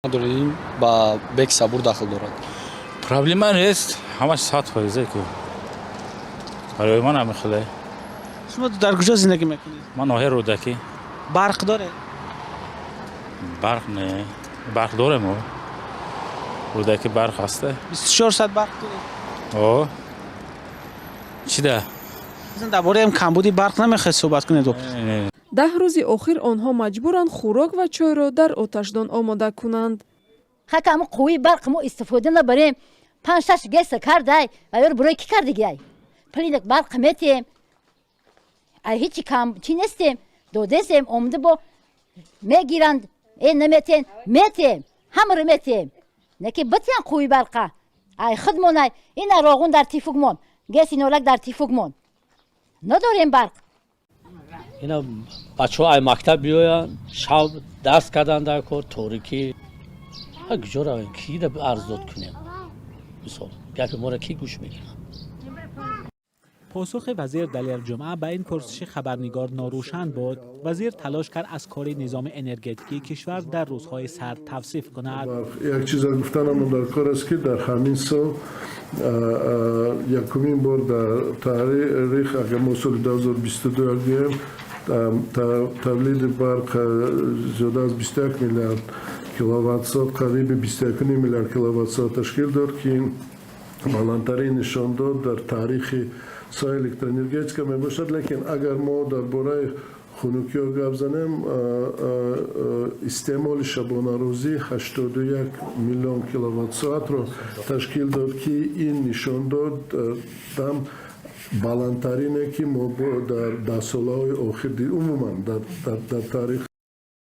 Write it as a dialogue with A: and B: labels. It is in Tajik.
A: داریم با بک صبور داخل دارد.
B: Проблема نیست، همش 100%. برای من هم خیلی.
C: شما در کجا زندگی میکنید؟
B: من ناحیه رودکی.
C: برق داره؟
B: برق نه. برق داره ما. رودکی برق هسته.
C: 24 ساعت برق داره؟
B: آه. چی ده؟
C: مثلا درباره هم کمبودی برق نمیخواد صحبت کنید.
D: 10 روзи охир онҳо маҷбуранд хӯрок ва чойро дар оташдон омода кунанд.
E: хакам қуи барқ мо истифода набарем 5-6 геса кардай аяр бурой ки кардигай плинак барқ метем ай ҳичи кам чи нестем додесем омда бо мегиранд неметен метем ҳамаро метем неки битян қуи барқа ай хидмонай ина роғун дар тифугмон геси нолак дар тифугмон надорем барқ
F: اینا بچه های مکتب بیاین شب درس کردن در کار تاریکی کجا رویم کی ده عرض داد کنیم مثال گپ ما را کی گوش میکنه.
G: پاسخ وزیر دلیر جمعه به این پرسش خبرنگار ناروشن بود. وزیر تلاش کرد از کار نظام انرژتیکی کشور در روزهای سرد توصیف کند.
H: یک چیز گفتنم در کار است که در همین سال یکمین بار در تاریخ اگر ما سال 2022 گیریم تولید برق زیاده از 21 میلیارد کیلووات ساعت قریب 21 میلیارد کیلووات ساعت تشکیل داد که بالاترین نشان داد در تاریخ سایه الکتروانرژتیک می باشد. لیکن اگر ما درباره خنکی ها گپ زنیم استعمال شبانه روزی 81 میلیون کیلووات ساعت را تشکیل داد که این نشان داد دم بالاترینه که ما در سالهای آخر عموما در تاریخ